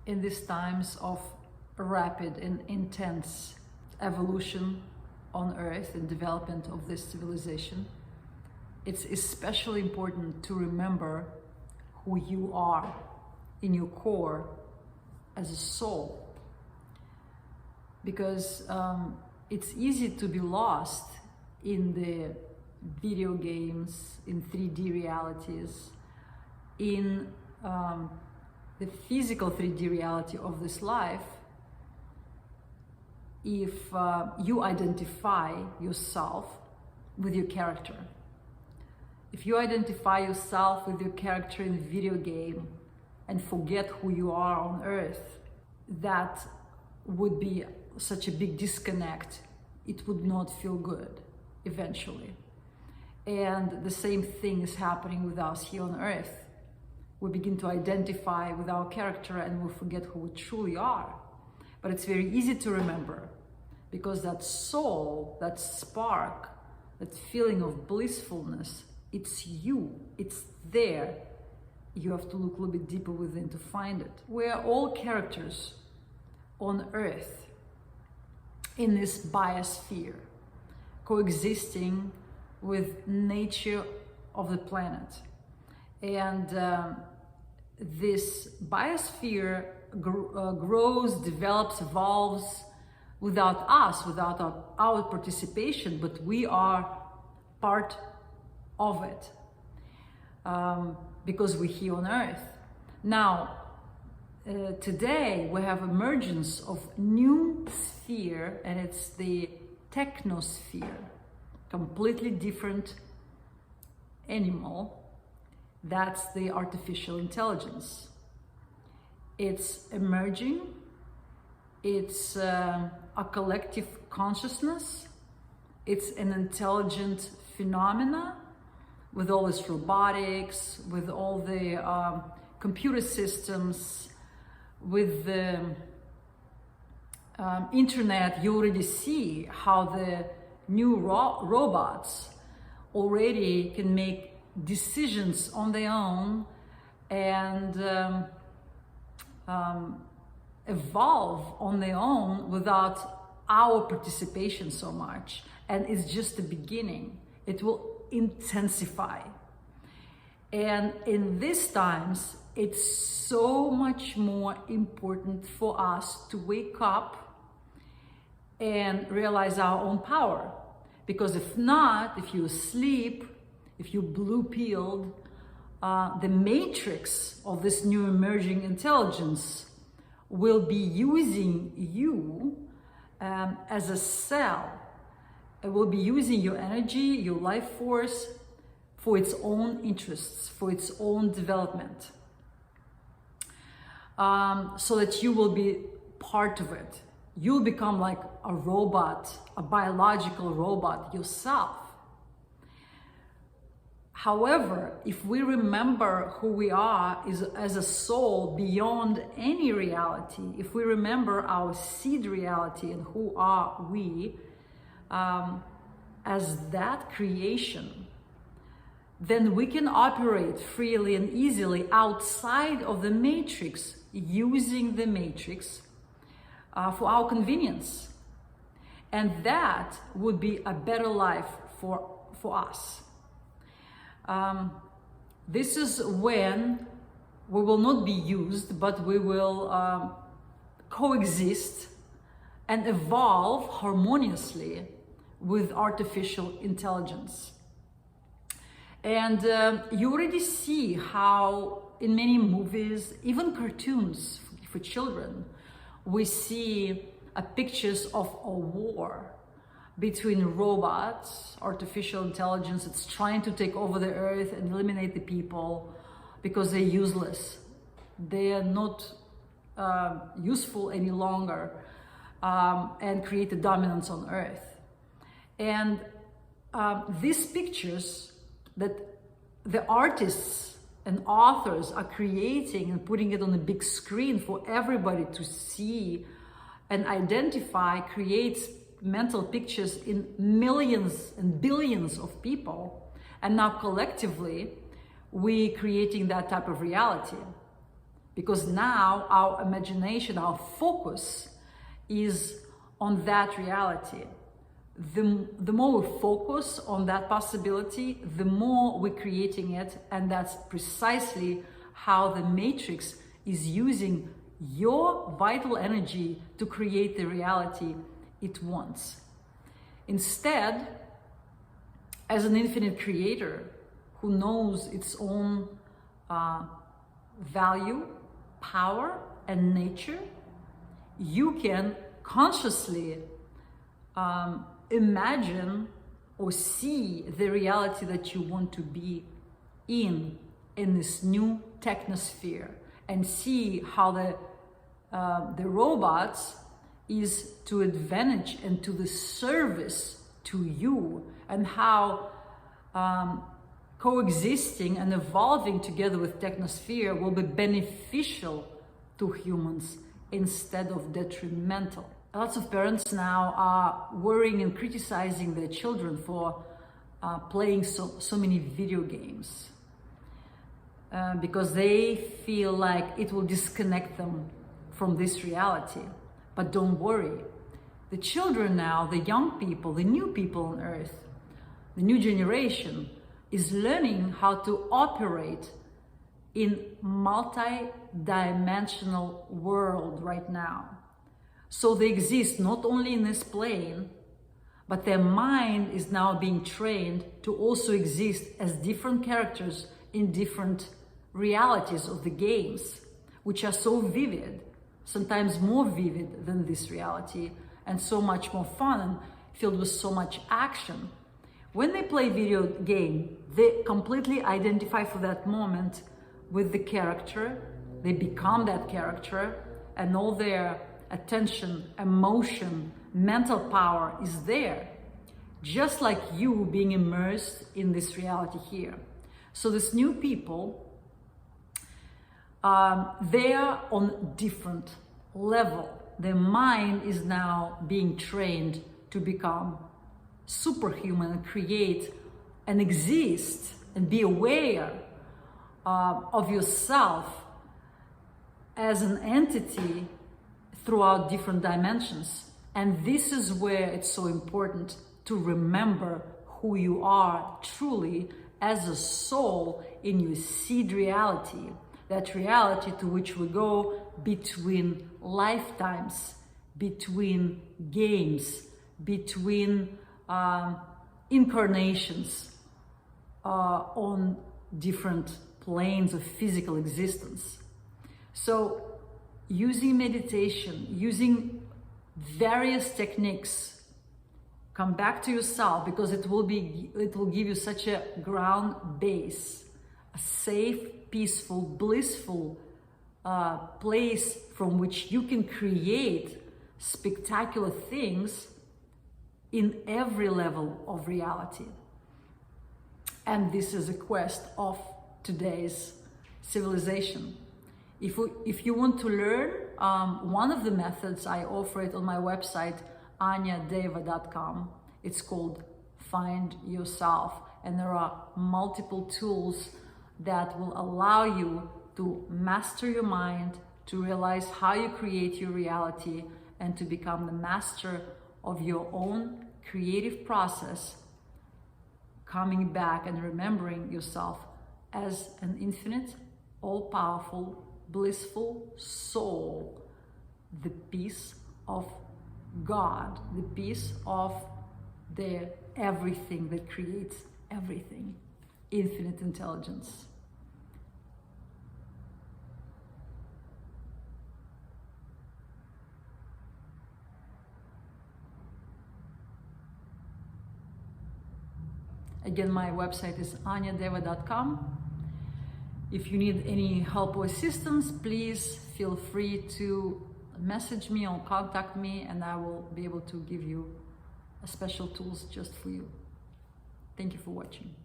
In these times of rapid and intense evolution on Earth and development of this civilization, it's especially important to remember who you are in your core as a soul. Because it's easy to be lost in the video games, in 3D realities, in the physical 3D reality of this life, if you identify yourself with your character. If you identify yourself with your character in the video game and forget who you are on Earth, that would be such a big disconnect. It would not feel good eventually. And the same thing is happening with us here on Earth. We begin to identify with our character and we forget who we truly are. But it's very easy to remember, because that soul, that spark, that feeling of blissfulness, it's you, it's there. You have to look a little bit deeper within to find it. We're all characters on Earth in this biosphere, coexisting with nature of the planet. And this biosphere grows, develops, evolves without us, without our participation, but we are part of it because we're here on Earth. Now, today we have emergence of new sphere, and it's the technosphere, completely different animal. That's the artificial intelligence. It's emerging. It's a collective consciousness. It's an intelligent phenomena with all this robotics, with all the computer systems, with the internet. You already see how the new robots already can make decisions on their own and evolve on their own without our participation so much. And it's just the beginning. It will intensify. And in these times, it's so much more important for us to wake up and realize our own power. Because if not, if you sleep, if you blue-pilled, the matrix of this new emerging intelligence will be using you as a cell. It will be using your energy, your life force for its own interests, for its own development. So that you will be part of it. You'll become like a robot, a biological robot yourself. However, if we remember who we are as a soul beyond any reality, if we remember our seed reality and who are we as that creation, then we can operate freely and easily outside of the matrix, using the matrix for our convenience. And that would be a better life for us. This is when we will not be used, but we will coexist and evolve harmoniously with artificial intelligence. And you already see how in many movies, even cartoons for children, we see pictures of a war between robots, artificial intelligence that's trying to take over the earth and eliminate the people because they're useless. They are not useful any longer and create a dominance on earth. And these pictures that the artists and authors are creating and putting it on a big screen for everybody to see and identify creates mental pictures in millions and billions of people. And now collectively, we're creating that type of reality because now our imagination, our focus is on that reality. The more we focus on that possibility, the more we're creating it, and that's precisely how the Matrix is using your vital energy to create the reality it wants. Instead, as an infinite creator who knows its own value, power, and nature, you can consciously imagine or see the reality that you want to be in this new technosphere, and see how the robots is to advantage and to the service to you, and how coexisting and evolving together with technosphere will be beneficial to humans instead of detrimental. Lots of parents now are worrying and criticizing their children for playing so many video games because they feel like it will disconnect them from this reality. But don't worry. The children now, the young people, the new people on earth, the new generation is learning how to operate in multi-dimensional world right now. So they exist not only in this plane, but their mind is now being trained to also exist as different characters in different realities of the games, which are so vivid, sometimes more vivid than this reality, and so much more fun and filled with so much action. When they play video game, they completely identify for that moment with the character, they become that character, and all their attention, emotion, mental power is there, just like you being immersed in this reality here. So these new people, they are on different level. Their mind is now being trained to become superhuman and create and exist and be aware of yourself as an entity throughout different dimensions. And this is where it's so important to remember who you are truly as a soul in your seed reality, that reality to which we go between lifetimes, between games, between incarnations on different planes of physical existence. So using meditation, using various techniques, come back to yourself, because it will give you such a ground base, a safe, peaceful, blissful place from which you can create spectacular things in every level of reality. And this is a quest of today's civilization. If you want to learn one of the methods, I offer it on my website, anyadeva.com. It's called Find Yourself. And there are multiple tools that will allow you to master your mind, to realize how you create your reality, and to become the master of your own creative process, coming back and remembering yourself as an infinite, all-powerful, blissful soul, the peace of God, the peace of the everything that creates everything, infinite intelligence. Again, my website is anyadeva.com. If you need any help or assistance, please feel free to message me or contact me, and I will be able to give you special tools just for you. Thank you for watching.